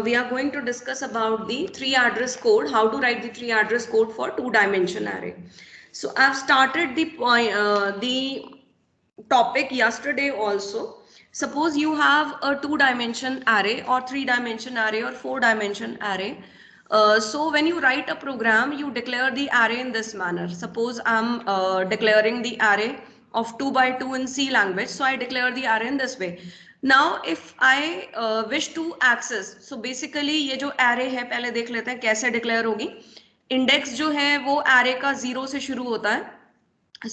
We are going to discuss about the three address code, how to write the three address code for two-dimension array. So I've started the topic yesterday also. Suppose you have a two-dimension array or three-dimension array or four-dimension array. So when you write a program, you declare the array in this manner. Suppose I'm declaring the array of 2 by 2 in C language. So I declare the array in this way. Now if I wish to access, so basically ये जो array है पहले देख लेते हैं कैसे declare होगी. Index जो है वो array का 0 से शुरू होता है.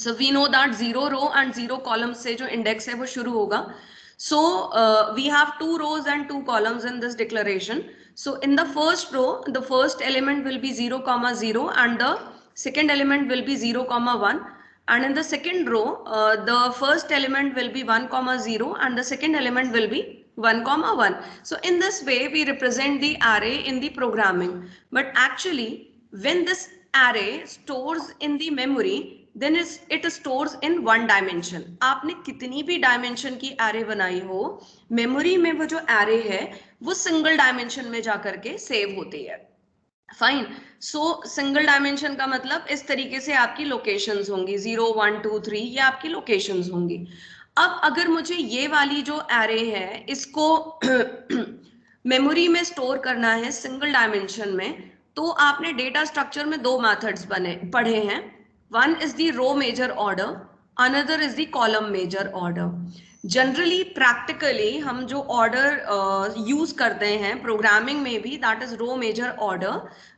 So we know that 0 row and 0 column से जो index है वो शुरू होगा. So we have 2 rows and 2 columns in this declaration. So in the first row, the first element will be 0, 0 and the second element will be 0, 1. And in the second row, the first element will be 1, 0 and the second element will be 1, 1. So in this way, we represent the array in the programming. But actually, when this array stores in the memory, then it stores in one dimension. आपने कितनी भी dimension की array बनाई हो, memory में वो जो array है, वो single dimension में जाकर के save होती है. फाइन. सो सिंगल डायमेंशन का मतलब इस तरीके से आपकी लोकेशंस होंगी 0, 1, 2, 3 ये आपकी लोकेशंस होंगी. अब अगर मुझे ये वाली जो एरे है इसको मेमोरी में स्टोर करना है सिंगल डायमेंशन में, तो आपने डेटा स्ट्रक्चर में दो मेथड्स पढ़े हैं. One is the row major order, another is the column major order. Generally practically हम जो ऑर्डर यूज करते हैं प्रोग्रामिंग में भी, that is row major order,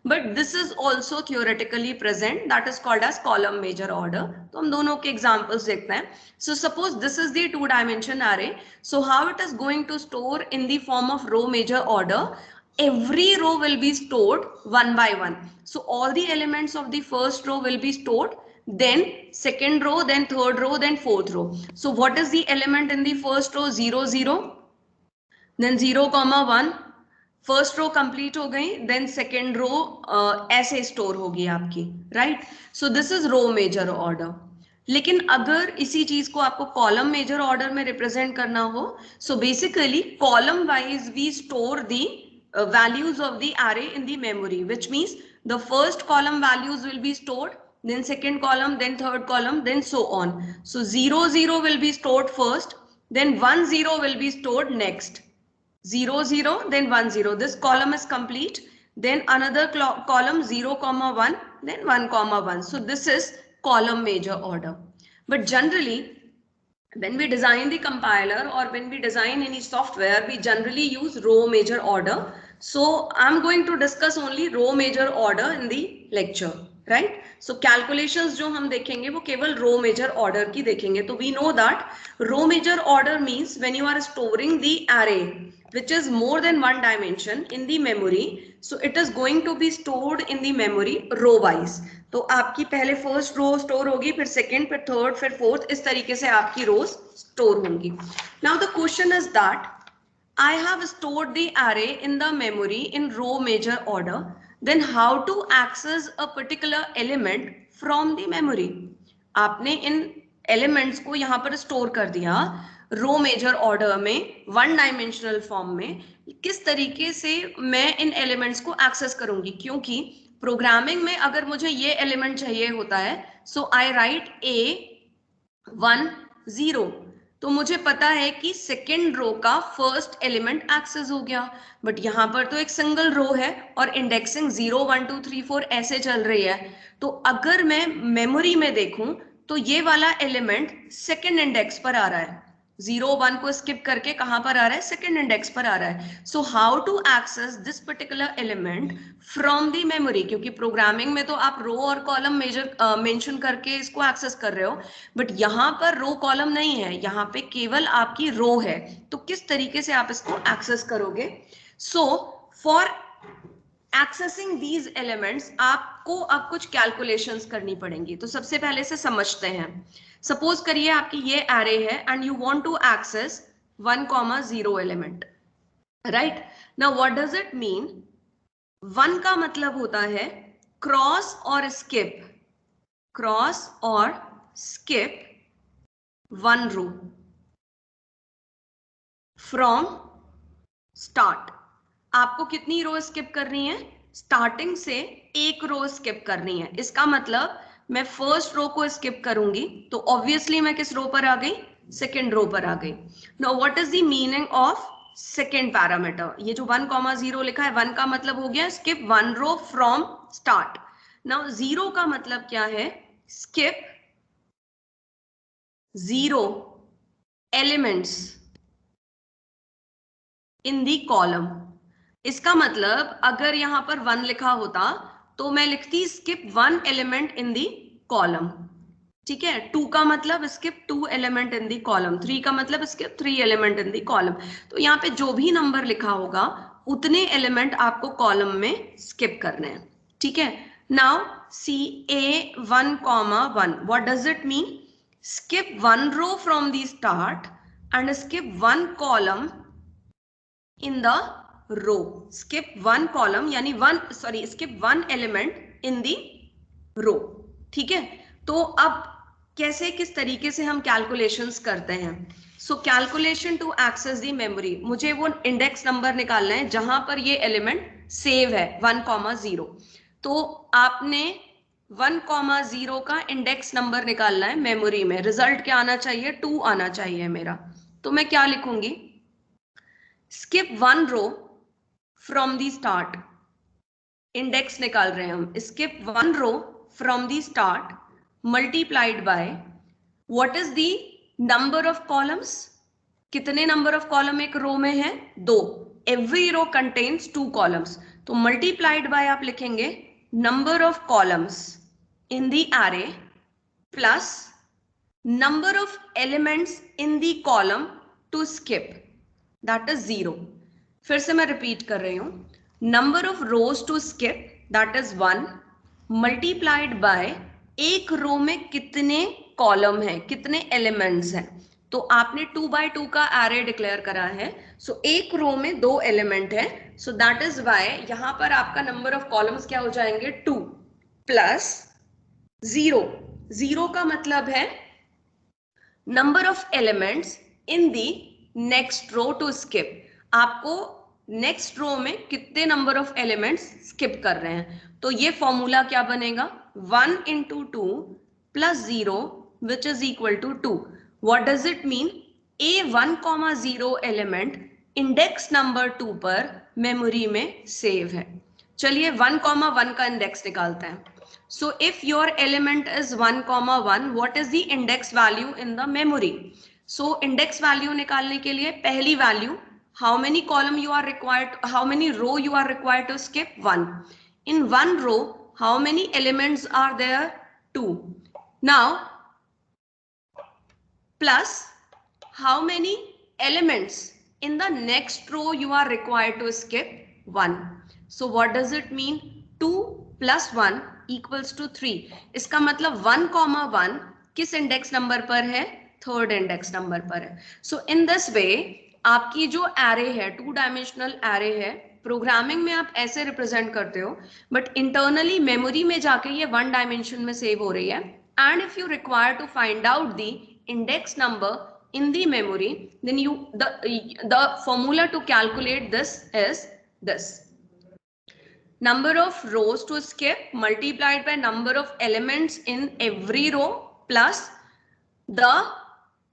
but this is also theoretically present, that is called as column major order. तो हम दोनों के एग्जांपल्स देखते हैं. So suppose this is the two dimension array. So how it is going to store in the form of row major order. Every row will be stored one by one. So all the elements of the first row will be stored, then second row, then third row, then fourth row. So what is the element in the first row? 0, 0, then 0, 1. First row complete हो गई, then second row ऐसे store होगी आपकी, right. So this is row major order. लेकिन अगर इसी चीज को आपको कॉलम मेजर ऑर्डर में रिप्रेजेंट करना हो, so basically column wise we store the values of the array in the memory, which means the first column values will be stored, then second column, then third column, then so on. So 0, 0 will be stored first, then 1, 0 will be stored next. 0, 0, then 1, 0. This column is complete. Then another column 0, 1, then 1, 1. So this is column major order. But generally, when we design the compiler or when we design any software, we generally use row major order. So I'm going to discuss only row major order in the lecture, right? So calculations जो हम देखेंगे वो केवल row major order की देखेंगे. तो we know that row major order means when you are storing the array which is more than one dimension in the memory, so it is going to be stored in the memory row wise. तो आपकी पहले first row store होगी, फिर second, फिर third, फिर fourth, इस तरीके से आपकी रोज स्टोर होंगी. Now the question is that I have stored the array in the memory in row major order, then how to access a particular element from the memory. आपने इन elements को यहाँ पर स्टोर कर दिया रो मेजर ऑर्डर में, one dimensional form में. किस तरीके से मैं इन एलिमेंट्स को एक्सेस करूंगी, क्योंकि प्रोग्रामिंग में अगर मुझे ये एलिमेंट चाहिए होता है, सो आई राइट A1, 0, तो मुझे पता है कि सेकेंड रो का फर्स्ट एलिमेंट एक्सेस हो गया. बट यहाँ पर तो एक सिंगल रो है और इंडेक्सिंग 0, 1, 2, 3, 4 ऐसे चल रही है. तो अगर मैं मेमोरी में देखूं तो ये वाला एलिमेंट सेकेंड इंडेक्स पर आ रहा है. 0, 1 को स्किप करके कहां पर आ रहा है, सेकेंड इंडेक्स पर आ रहा है. So how to access this particular element from the memory, क्योंकि प्रोग्रामिंग में तो आप रो और कॉलम मेंशन करके इसको एक्सेस कर रहे हो, बट यहाँ पर रो कॉलम नहीं है, यहाँ पे केवल आपकी रो है. तो किस तरीके से आप इसको एक्सेस करोगे. So for accessing these elements आपको अब कुछ कैलकुलेशंस करनी पड़ेंगी. तो सबसे पहले से समझते हैं. सपोज करिए आपकी ये एरे है and you want to access 1, 0 element, right. Now what does it mean. 1 का मतलब होता है क्रॉस और स्किप, क्रॉस और skip one row from start. आपको कितनी रो स्किप करनी है? स्टार्टिंग से एक रो स्किप करनी है। इसका मतलब मैं फर्स्ट रो को स्किप करूंगी तो ऑब्वियसली मैं किस रो पर आ गई? सेकेंड रो पर आ गई। Now what is the meaning of second parameter? ये जो 1,0 लिखा है, 1 का मतलब हो गया skip 1 row from start. Now 0 का मतलब क्या है? Skip 0 elements in the column. इसका मतलब अगर यहां पर 1 लिखा होता तो मैं लिखती skip 1 element in the column. ठीक है, 2 का मतलब skip 2 element in the column, 3 का मतलब skip 3 element in the column. तो यहाँ पे जो भी नंबर लिखा होगा उतने एलिमेंट आपको कॉलम में स्किप करने हैं। ठीक है, now see A 1,1, what does it mean? skip one row from the start and skip one column in the row. skip one column यानी skip one element in the row. ठीक है, तो अब कैसे किस तरीके से हम कैलकुलेशंस करते हैं? So calculation to access the memory, मुझे वो इंडेक्स नंबर निकालना है जहां पर ये एलिमेंट सेव है 1,0। तो आपने 1,0 का इंडेक्स नंबर निकालना है मेमोरी में। रिजल्ट क्या आना चाहिए? 2 आना चाहिए मेरा। तो मैं क्या लिखूंगी? Skip 1 row from the start, index निकाल रहे हैं हम, skip 1 row from the start multiplied by what is the number of columns? कितने नंबर ऑफ कॉलम एक रो में है? 2। एवरी रो कंटेन्स 2 कॉलम्स, तो मल्टीप्लाइड बाय आप लिखेंगे number of columns in the array plus number of elements in the column to skip, that is 0. फिर से मैं रिपीट कर रही हूं, number of rows to skip that is 1 multiplied by एक रो में कितने कॉलम है, कितने एलिमेंट्स हैं। तो आपने 2 by 2 का एरे डिक्लेयर करा है, सो एक रो में 2 एलिमेंट है, सो दैट इज वाई यहां पर आपका नंबर ऑफ कॉलम्स क्या हो जाएंगे? 2 प्लस 0। 0 का मतलब है number of elements in the next row to skip. आपको नेक्स्ट रो में कितने नंबर ऑफ एलिमेंट्स स्किप कर रहे हैं। तो ये फॉर्मूला क्या बनेगा? 1 into 2 plus 0 which is equal to 2. What does it mean? A 1,0 element index number 2 पर मेमोरी में सेव है। चलिए 1,1 का इंडेक्स निकालते हैं। So if your element is 1,1, what is the index value in the memory? So index value निकालने के लिए पहली value, how many column you are required, how many row you are required to skip? 1. In one row, how many elements are there? 2. Now plus how many elements in the next row you are required to skip? 1. So what does it mean? 2 plus 1 equals to 3. इसका मतलब 1,1 किस index number पर है? Third index number पर है। सो in this way आपकी जो array है, 2 डायमेंशनल एरे है, प्रोग्रामिंग में आप ऐसे रिप्रेजेंट करते हो, बट इंटरनली मेमोरी में जाके ये 1 डायमेंशन में सेव हो रही है। And if you require to find out the index number in the memory, then the formula to calculate this is this: number of rows to skip multiplied by number of elements in every row plus the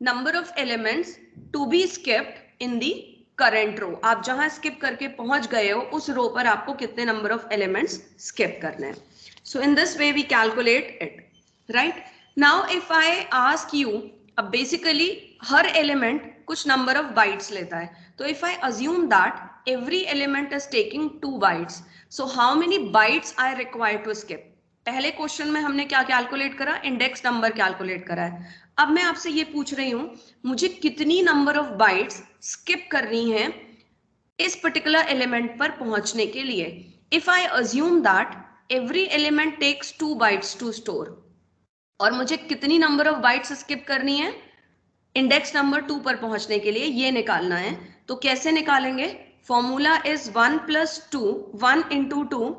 number of elements to be skipped in the current row. आप जहां skip करके पहुंच गए हो उस रो पर आपको कितने number of elements skip करने हैं. So in this way we calculate it, right? Now if I ask you, अब basically हर एलिमेंट कुछ नंबर ऑफ बाइट्स लेता है, तो if I assume that every element is taking 2 bytes, so how many bytes I require to skip? पहले question में हमने क्या कैलकुलेट करा? इंडेक्स नंबर कैलकुलेट करा है। अब मैं आपसे ये पूछ रही हूं, मुझे कितनी नंबर ऑफ बाइट्स स्किप करनी है इस पर्टिकुलर एलिमेंट पर पहुंचने के लिए। If I assume that every element takes 2 bytes to store, और मुझे कितनी नंबर ऑफ बाइट्स स्किप करनी है इंडेक्स नंबर 2 पर पहुंचने के लिए, ये निकालना है। तो कैसे निकालेंगे? Formula is 1 plus 2, 1 into 2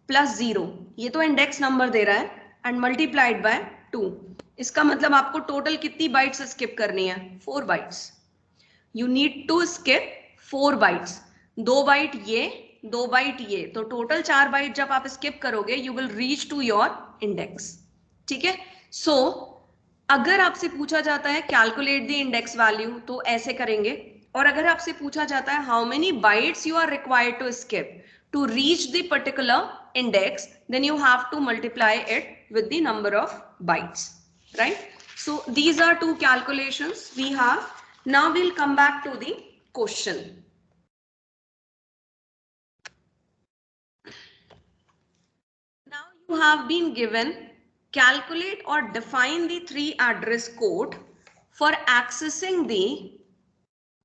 plus 0, ये तो इंडेक्स नंबर दे रहा है, एंड मल्टीप्लाइड बाय 2। इसका मतलब आपको टोटल कितनी बाइट्स स्किप करनी है? 4 bytes. You need to skip 4 bytes. 2 byte ये 2 बाइट ये, तो टोटल 4 बाइट जब आप स्किप करोगे you will reach to your index. ठीक है, सो अगर आपसे पूछा जाता है कैलकुलेट द इंडेक्स वैल्यू तो ऐसे करेंगे, और अगर आपसे पूछा जाता है how many bytes you are required to skip to reach the particular index, then you have to multiply it with the number of bytes, right? So these are two calculations we have. Now we'll come back to the question. Now you have been given calculate or define the 3 address code for accessing the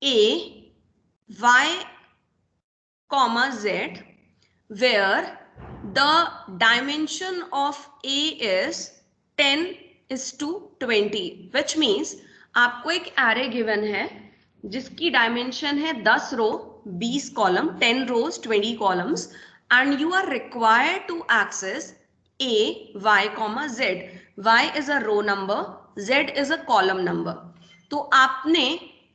A, Y, Z, where the dimension of A is 10:20, which means आपको एक array given है जिसकी dimension है 10 रो 20 column, 10 rows 20 columns, and you are required to access A, Y, Z. Y is a row number, Z is a column number. तो आपने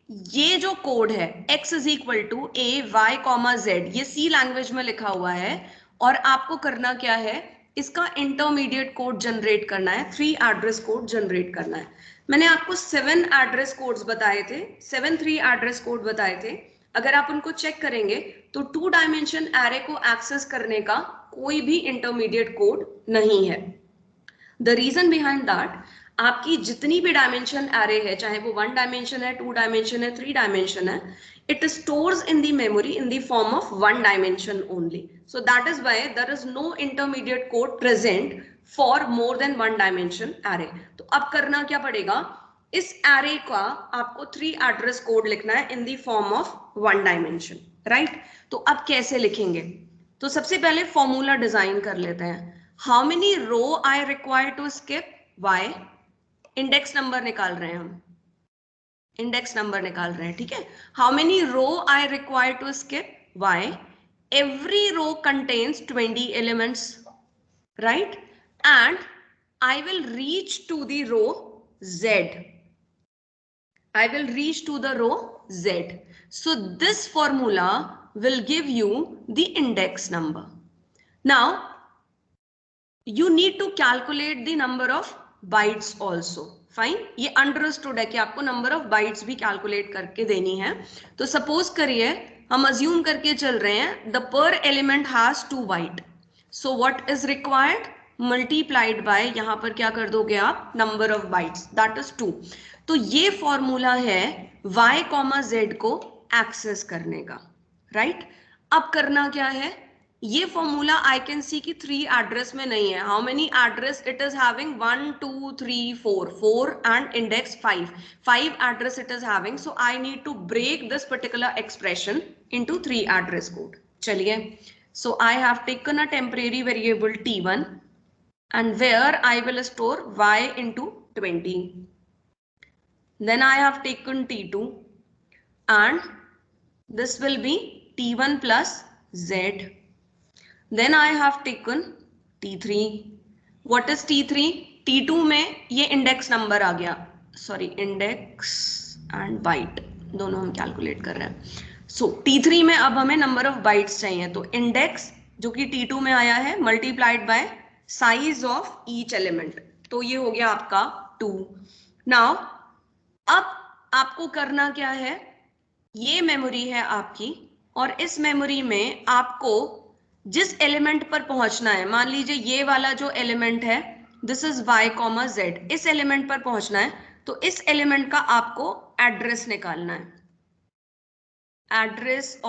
ये जो code है x is equal to A Y comma Z, ये C language में लिखा हुआ है, और आपको करना क्या है, इसका इंटरमीडिएट कोड जनरेट करना है, 3 एड्रेस कोड जनरेट करना है। मैंने आपको 7 एड्रेस कोड्स बताए थे, 7 3 एड्रेस कोड बताए थे। अगर आप उनको चेक करेंगे तो 2 डायमेंशन एरे को एक्सेस करने का कोई भी इंटरमीडिएट कोड नहीं है। द रीजन बिहाइंड दैट, आपकी जितनी भी डायमेंशन एरे है, चाहे वो 1 डायमेंशन है, 2 डायमेंशन है, 3 डायमेंशन है, it stores in the memory in the form of 1 dimension only. So that is why there is no intermediate code present for more than 1 dimension array. तो अब करना क्या पड़ेगा, इस array का आपको 3 एड्रेस कोड लिखना है in the form of 1 dimension, right? तो अब कैसे लिखेंगे, तो सबसे पहले फॉर्मूला डिजाइन कर लेते हैं। How many row I require to skip, y, index number निकाल रहे हैं हम, इंडेक्स नंबर निकाल रहे हैं, ठीक है। How many row I require to skip, y, every row contains 20 elements, right, and I will reach to the row z, I will reach to the row z. So this formula will give you the index number. Now you need to calculate the number of bytes also. Fine, ये understood है कि आपको number of bytes भी calculate करके देनी है। तो suppose करिए हम अज्यूम करके चल रहे हैं द पर element has 2 byte, so what is required, multiplied by, यहां पर क्या कर दोगे आप, number of bytes, that is 2। तो ये फॉर्मूला है y, z को एक्सेस करने का, राइट। अब करना क्या है, ये फॉर्मूला आई कैन सी की 3 एड्रेस में नहीं है। How many address it is having, 1 2 3 4 and index 5 address it is having. So I need to break this particular expression into 3 address code. चलिए, so I have taken a temporary variable t1 and where I will store y into 20. Then I have taken t2 and this will be t1 plus z. Then I have taken t3. What is t3? t2 में ये index number आ गया, sorry index and bite दोनों हम calculate कर रहे हैं। सो t3 में अब हमें नंबर ऑफ बाइट्स चाहिए, तो इंडेक्स जो कि t2 में आया है multiplied by size of each element, तो ये हो गया आपका 2। नाउ अब आपको करना क्या है, ये मेमोरी है आपकी, और इस मेमोरी में आपको जिस एलिमेंट पर पहुंचना है, मान लीजिए ये वाला जो एलिमेंट है दिस इज y, z, इस एलिमेंट पर पहुंचना है, तो इस एलिमेंट का आपको एड्रेस निकालना है, address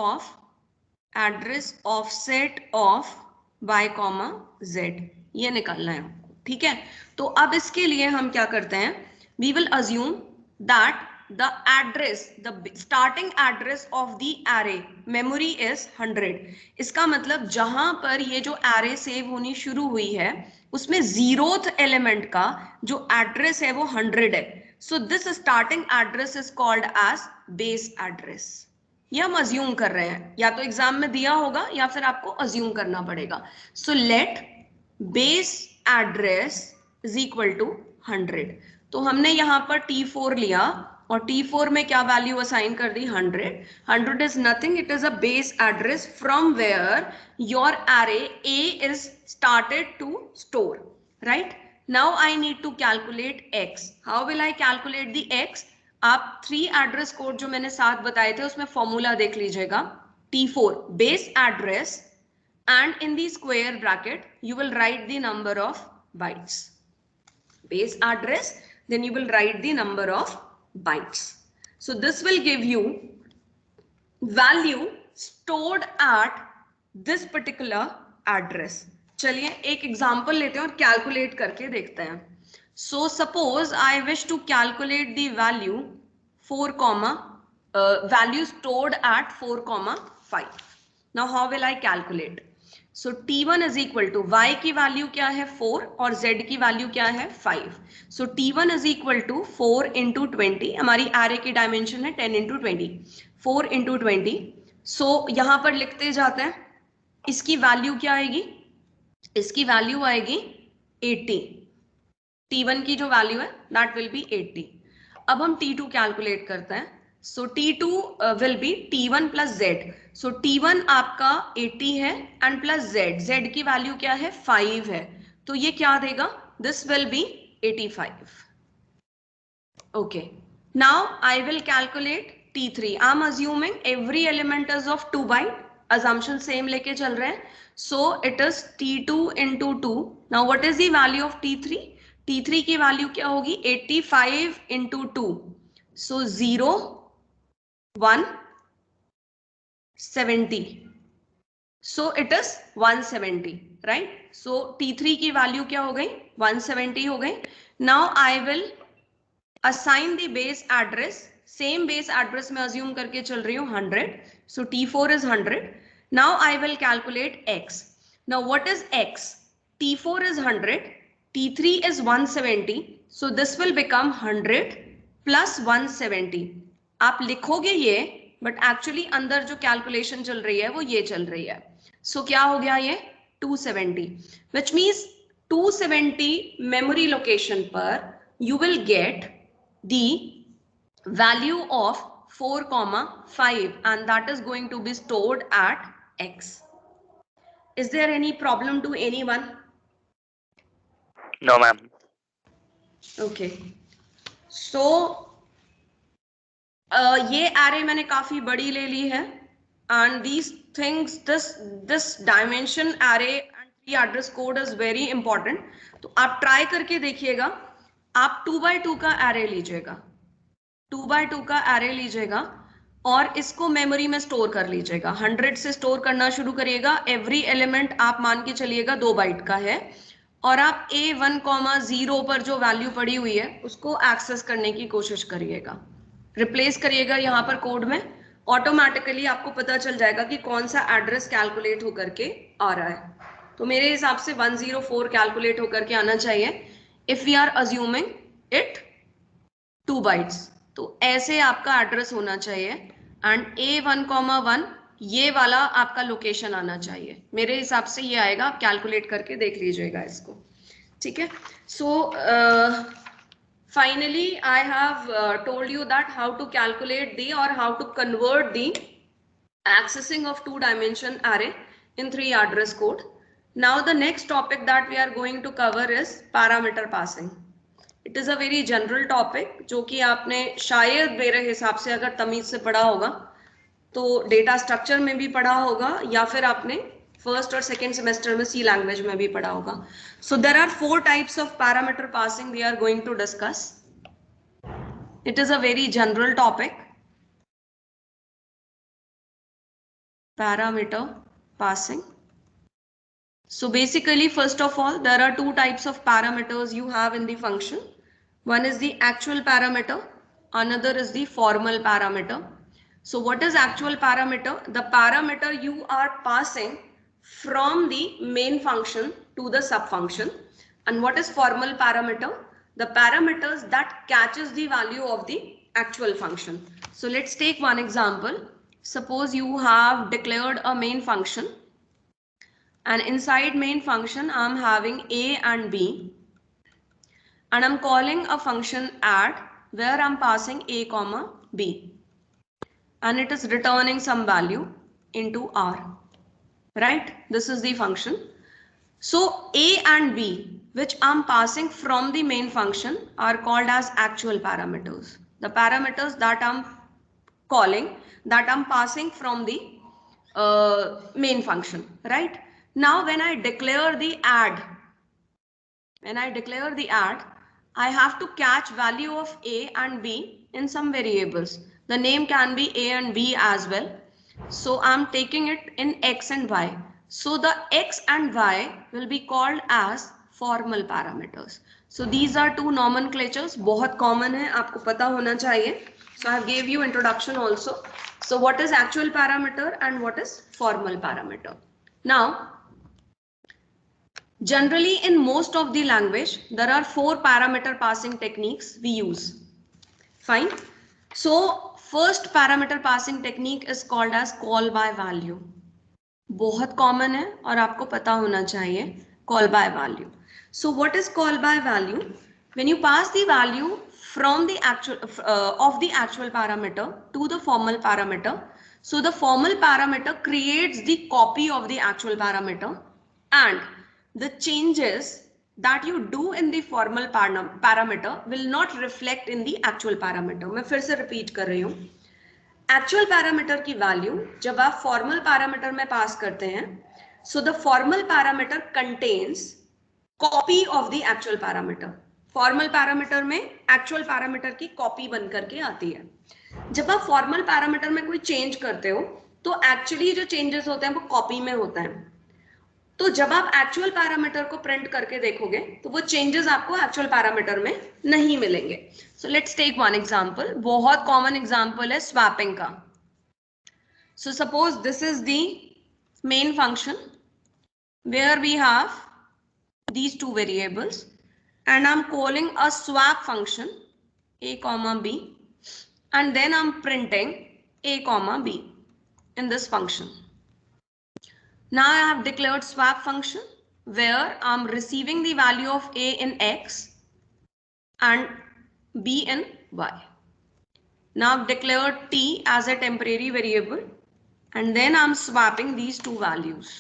offset of y, z, ये निकालना है आपको, ठीक है। तो अब इसके लिए हम क्या करते हैं, we will assume that the address, the starting address of the array memory is 100। इसका मतलब जहां पर ये जो एरे सेव होनी शुरू हुई है उसमें 0th एलिमेंट का जो एड्रेस है वो 100 है। So this starting address is called as base address. ये हम अज्यूम कर रहे हैं, या तो एग्जाम में दिया होगा या फिर आपको अज्यूम करना पड़ेगा। So let base address is equal to 100। तो हमने यहां पर t4 लिया, और T4 में क्या वैल्यू असाइन कर दी 100. 100 is nothing, it is a base address from where your array A is started to store, right? Now I need to calculate X. How will I calculate the X? आप 3 address code जो मैंने साथ बताए थे उसमें formula देख लीजिएगा. T4 base address and in the square bracket you will write the number of bytes. Base address, then you will write the number of bytes. So this will give you value stored at this particular address. चलिए एक example लेते हैं और calculate करके देखते हैं. So suppose I wish to calculate the value 4, value stored at 4,5. Now how will I calculate? So T1 is equal to y की value क्या है 4 और z की वैल्यू क्या है 5. So T1 is equal to 4 into 20. हमारी array की dimension है 10 into 20. 4 into 20. So यहाँ पर लिखते जाते हैं. इसकी वैल्यू क्या आएगी? इसकी वैल्यू आएगी 80. T1 की जो वैल्यू है that will be 80. अब हम T2 कैलकुलेट करते हैं. So T2 will be T1 plus Z. So T1 आपका 80 है and plus Z की वैल्यू क्या है 5 है. तो ये क्या देगा? This will be 85. Okay. Now I will calculate T3. I'm assuming every element is of 2 byte. Assumption same लेके चल रहे हैं. So it is T2 into 2. Now what is the value of T3? T3 की value क्या होगी? 85 into 2. So 0, 1, 70. So it is 170, right? So T3 की value क्या हो गई? 170 हो गई. Now I will assign the base address. Same base address में assume करके चल रही हूँ 100. So T4 is 100. Now I will calculate X. Now what is X? T4 is 100. T3 is 170. So this will become 100 plus 170. आप लिखोगे ये, but actually अंदर जो कैलकुलेशन चल रही है वो ये चल रही है. सो क्या हो गया ये 270, विच मीन्स 270 मेमोरी लोकेशन पर you will get the value of 4,5 and that is going to be stored at X. Is there any problem to anyone? No, ma'am. Okay. So ये array मैंने काफी बड़ी ले ली है and these things, this dimension array and 3 address code is very important. तो आप try करके देखिएगा. आप 2x2 का array लीजिएगा, 2x2 का array लीजिएगा और इसको मेमोरी में स्टोर कर लीजिएगा. 100 से स्टोर करना शुरू करिएगा. एवरी एलिमेंट आप मान के चलिएगा 2 बाइट का है और आप A1,0 पर जो वैल्यू पड़ी हुई है उसको एक्सेस करने की कोशिश करिएगा. रिप्लेस करिएगा यहाँ पर कोड में. ऑटोमेटिकली आपको पता चल जाएगा कि कौन सा एड्रेस कैलकुलेट होकर के आ रहा है. तो मेरे हिसाब से 104 कैलकुलेट होकर के आना चाहिए if we are assuming it 2 bytes. तो ऐसे आपका एड्रेस होना चाहिए एंड A1,1 ये वाला आपका लोकेशन आना चाहिए. मेरे हिसाब से ये आएगा. आप कैलकुलेट करके देख लीजिएगा इसको. ठीक है. सो finally I have told you that how to calculate the or how to convert the accessing of 2-dimension array in 3 address code. Now the next topic that we are going to cover is parameter passing. It is a very general topic जो कि आपने शायद मेरे हिसाब से अगर तमीज से पढ़ा होगा तो डेटा स्ट्रक्चर में भी पढ़ा होगा या फिर आपने फर्स्ट और सेकेंड सेमेस्टर में सी लैंग्वेज में भी पढ़ा होगा. So there are 4 types of parameter passing we are going to discuss. It is a very general topic. Parameter passing. So basically, first of all, there are 2 types of parameters you have in the function. One is the actual parameter, another is the formal parameter. So what is actual parameter? The parameter you are passing from the main function to the subfunction. And what is formal parameter? The parameters that catches the value of the actual function. So let's take one example. Suppose you have declared a main function. And inside main function, I'm having A and B. And I'm calling a function add where I'm passing a comma b, and it is returning some value into R, right? This is the function. So a and b, which I'm passing from the main function, are called as actual parameters. The parameters that I'm calling, that I'm passing from the main function, right? Now when I declare the add, I have to catch value of a and b in some variables. The name can be a and b as well. So I'm taking it in x and y. So the x and y will be called as formal parameters. So these are two nomenclatures, बहुत common है, आपको पता होना चाहिए. So I gave you introduction also. So what is actual parameter and what is formal parameter? Now, generally in most of the language, there are 4 parameter passing techniques we use. Fine. So first parameter passing technique is called as call by value. बहुत common है और आपको पता होना चाहिए call by value. So what is call by value? When you pass the value from the actual of the actual parameter to the formal parameter, so the formal parameter creates the copy of the actual parameter, and the changes that you do in the formal parameter will not reflect in the actual parameter. मैं फिर से repeat कर रही हूँ. Actual parameter की value जब आप formal parameter में पास करते हैं, so the formal parameter contains copy of the actual parameter. Formal parameter में एक्चुअल पैरामीटर की कॉपी बन करके आती है. जब आप फॉर्मल पैरामीटर में कोई चेंज करते हो तो एक्चुअली जो चेंजेस होते हैं वो कॉपी में होता है. तो जब आप एक्चुअल पैरामीटर को प्रिंट करके देखोगे तो वो चेंजेस आपको एक्चुअल पैरामीटर में नहीं मिलेंगे. So let's take one example. बहुत कॉमन एग्जांपल है स्वैपिंग का. So suppose this is the main function where we have these two variables and I'm calling a swap function a comma b, and then I'm printing a comma b in this function. Now I have declared swap function where I'm receiving the value of a in x and b in y. Now I've declared t as a temporary variable and then I'm swapping these two values.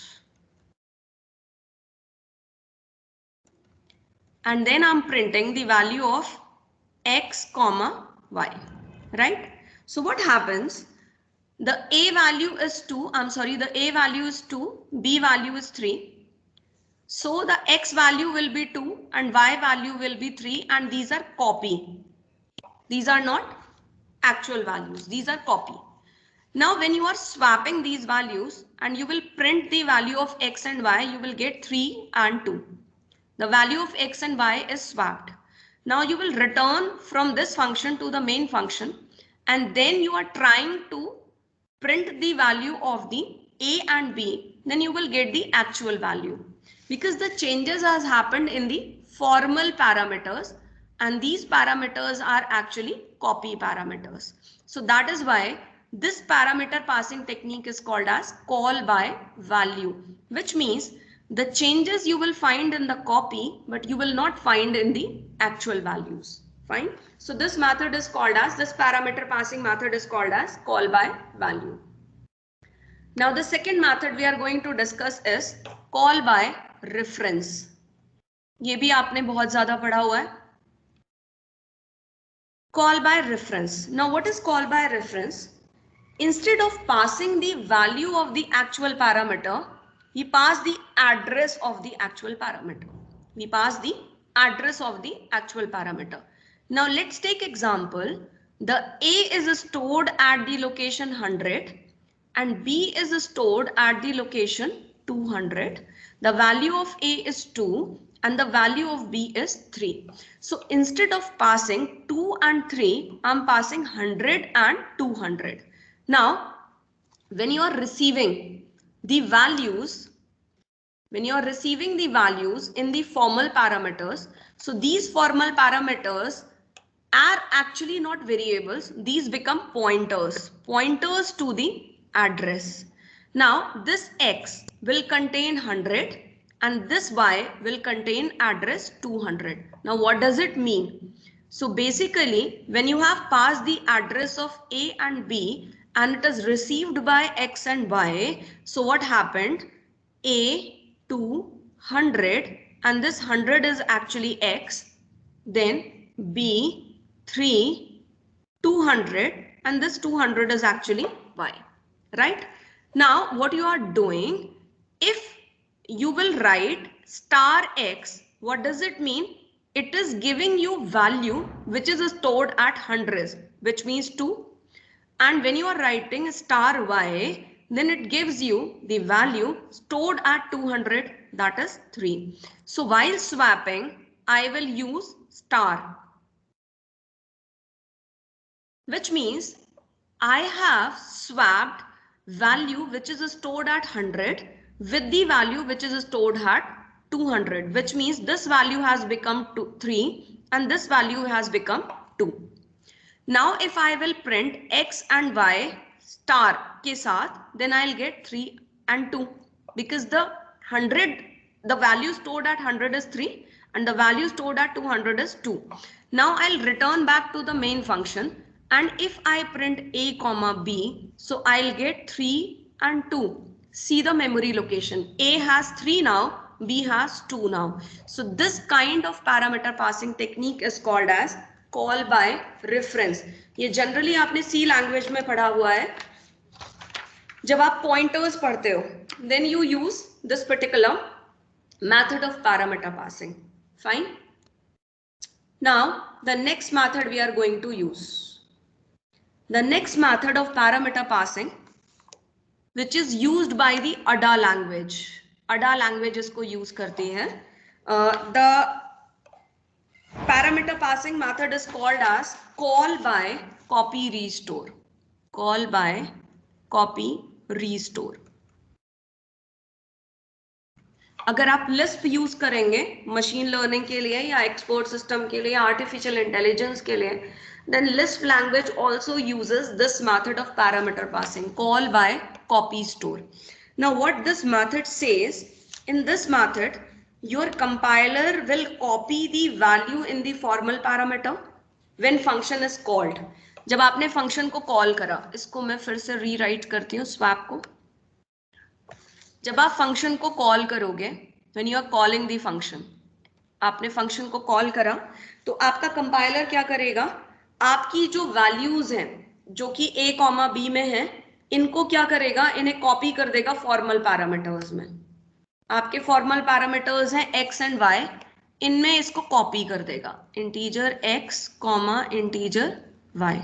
And then I'm printing the value of x comma y, right? So what happens? The a value is 2, the a value is 2, b value is 3. So the x value will be 2 and y value will be 3, and these are copy. These are not actual values, these are copy. Now when you are swapping these values and you will print the value of x and y, you will get 3 and 2. The value of x and y is swapped. Now you will return from this function to the main function, and then you are trying to print the value of the a and b, then you will get the actual value, because the changes has happened in the formal parameters and these parameters are actually copy parameters. So that is why this parameter passing technique is called as call by value, which means the changes you will find in the copy, but you will not find in the actual values. Fine. So this method is called as, this parameter passing method is called as call by value. Now the second method we are going to discuss is call by reference. ये भी आपने बहुत ज़्यादा पढ़ा हुआ है. Call by reference. Now what is call by reference? Instead of passing the value of the actual parameter, we pass the address of the actual parameter. We pass the address of the actual parameter. Now let's take example. The a is stored at the location 100 and b is stored at the location 200. The value of a is 2 and the value of b is 3. So instead of passing 2 and 3, I'm passing 100 and 200. Now, when you are receiving the values, in the formal parameters, so these formal parameters are actually not variables. These become pointers to the address. Now this x will contain 100 and this y will contain address 200. Now what does it mean? So basically when you have passed the address of A and B and it is received by X and Y, so what happened? A 200 and this 100 is actually X, then B 3 200 and this 200 is actually Y, right? Now what you are doing, if you will write star X, what does it mean? It is giving you value which is stored at hundreds, which means 2. And when you are writing star Y, then it gives you the value stored at 200, that is 3. So while swapping, I will use star, which means I have swapped value which is stored at 100 with the value which is stored at 200, which means this value has become 3 and this value has become 2. Now if I will print X and Y star के साथ, then I'll get 3 and 2 because the value stored at 100 is 3 and the value stored at 200 is 2. Now I'll return back to the main function, and if I print A comma B, so I'll get 3 and 2. See the memory location. A has 3 now, B has 2 now. So this kind of parameter passing technique is called as call by reference. ये generally आपने C language में पढ़ा हुआ है. जब आप pointers पढ़ते हो, then you use this particular method of parameter passing. Fine. Now the next method we are going to use. The next method of parameter passing, which is used by the ADA language. ADA language इसको use करती है. The parameter passing method is called as call by copy restore. Call by copy restore. अगर आप Lisp use करेंगे machine learning के लिए या export system के लिए, आर्टिफिशियल इंटेलिजेंस के लिए, then Lisp language also uses this method of parameter passing, call by copy store. Now what this method says, in this method your compiler will copy the value in the formal parameter when function is called. जब आपने function को call करा, इसको मैं फिर से rewrite करती हूँ swap को. जब आप फंक्शन को कॉल करोगे, when you are calling the function, आपने फंक्शन को कॉल करा तो आपका कंपाइलर क्या करेगा, आपकी जो वैल्यूज हैं जो कि a कॉमा b में है, इनको क्या करेगा, इन्हें कॉपी कर देगा फॉर्मल पैरामीटर्स में. आपके फॉर्मल पैरामीटर्स हैं x एंड y, इनमें इसको कॉपी कर देगा integer x comma integer y.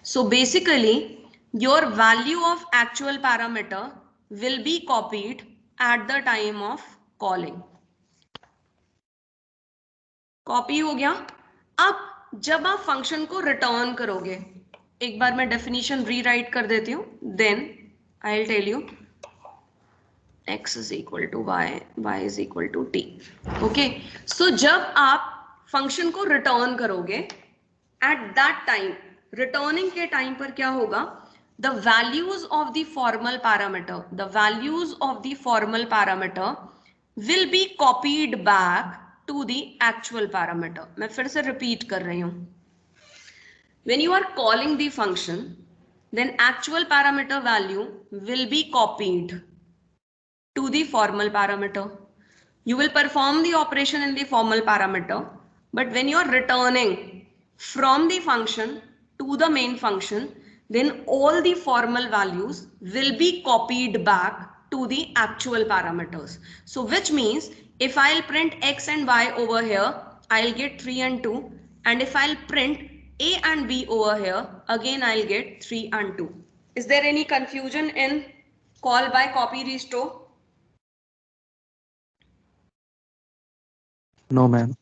So basically your value of actual parameter will be copied at the time of calling. Copy हो गया. अब जब आप फंक्शन को रिटर्न करोगे, एक बार मैं डेफिनेशन रीराइट कर देती हूँ, then I'll tell you x is equal to y, y is equal to t. Okay, so जब आप फंक्शन को रिटर्न करोगे, at that time, रिटर्निंग के टाइम पर क्या होगा, the values of the formal parameter will be copied back to the actual parameter. मैं फिर से repeat कर रही हूँ. When you are calling the function, then actual parameter value will be copied to the formal parameter. You will perform the operation in the formal parameter, but when you are returning from the function to the main function, then all the formal values will be copied back to the actual parameters. So which means if I'll print x and y over here, I'll get 3 and 2. And if I'll print a and b over here, again I'll get 3 and 2. Is there any confusion in call by copy restore? No ma'am.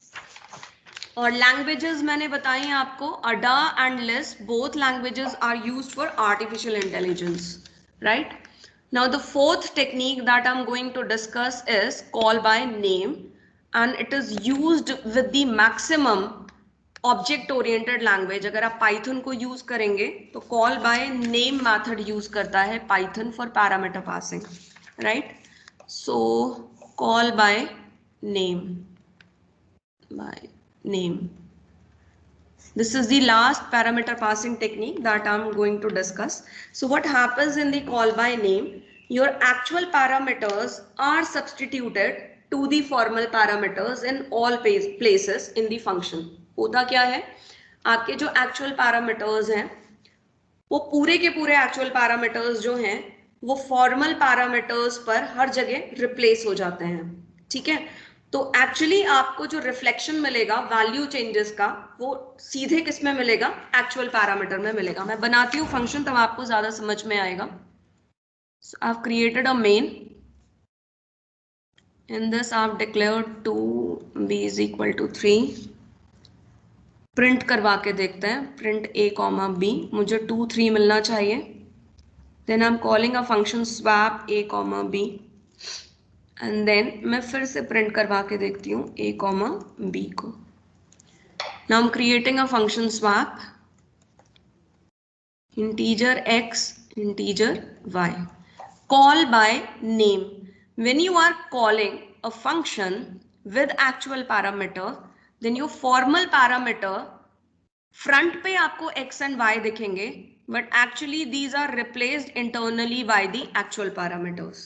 और languages मैंने बताई आपको, Ada and Lisp, both languages are used for artificial intelligence, right? Now the fourth technique that I am going to discuss is call by name, and it is used with the maximum object oriented language. अगर आप Python को use करेंगे तो call by name method use करता है Python for parameter passing, right? So call by name, by name. This is the last parameter passing technique that I'm going to discuss. So what happens in the call by name, your actual parameters are substituted to the formal parameters in all places in the function. होता क्या है, आपके जो actual parameters हैं वो पूरे के पूरे एक्चुअल पैरामीटर्स जो हैं वो फॉर्मल पैरामीटर्स पर हर जगह रिप्लेस हो जाते हैं, ठीक है। तो एक्चुअली आपको जो रिफ्लेक्शन मिलेगा वैल्यू चेंजेस का वो सीधे किस में मिलेगा, एक्चुअल पैरामीटर में मिलेगा। मैं बनाती हूँ फंक्शन तब आपको ज्यादा समझ में आएगा। So I have created a main, in this I have declared 2b is equal to 3। Print करवा के देखते हैं, प्रिंट a कॉमा b, मुझे 2 3 मिलना चाहिए। Then I am calling a function swap a comma b and then मैं फिर से प्रिंट करवा के देखती हूँ a कॉमा b को। Now I am creating a function swap integer x integer y, call by name. When you are calling a function with actual parameter, then your formal parameter front पे आपको x and y दिखेंगे, but actually these are replaced internally by the actual parameters.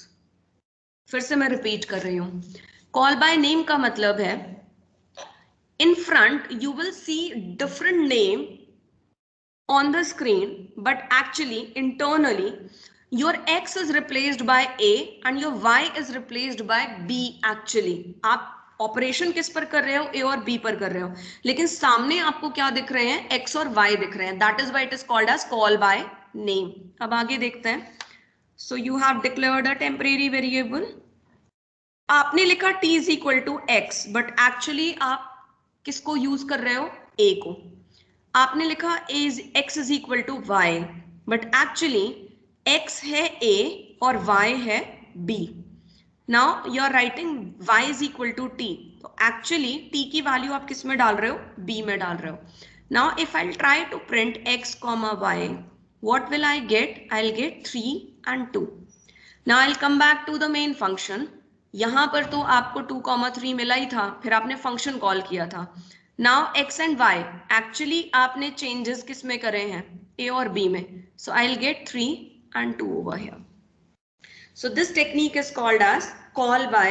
फिर से मैं repeat कर रही हूं, call by name का मतलब है in front you will see different name on the screen, but actually internally your x is replaced by a and your y is replaced by b। actually आप operation किस पर कर रहे हो, a और b पर कर रहे हो, लेकिन सामने आपको क्या दिख रहे हैं, x और y दिख रहे हैं। That is why it is called as call by name. अब आगे देखते हैं। So you have declared a temporary variable, आपने लिखा t is equal to x, but actually आप किसको यूज कर रहे हो, a को। आपने लिखा x is equal to y, but actually x है a और y है b। Now you are writing y is equal to t, तो एक्चुअली t की वैल्यू आप किस में डाल रहे हो, b में डाल रहे हो। Now if I try to print x comma y, what will I get? I'll get 3 and 2. Now I'll come back to the main function. यहां पर तो आपको 2,3 मिला ही था, फिर आपने फंक्शन कॉल किया था। Now x and y, actually आपने changes किस में करे हैं, a और b में। So I'll get 3 and 2 over here. So this technique is called as call by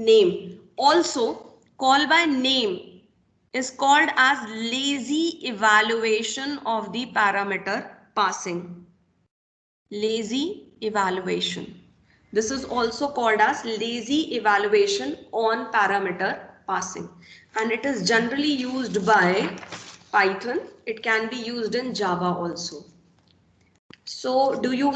name. Also, call by name is called as lazy evaluation of the parameter passing. Lazy evaluation. This is also called as lazy evaluation on parameter passing, and it is generally used by Python. It can be used in Java also. So do you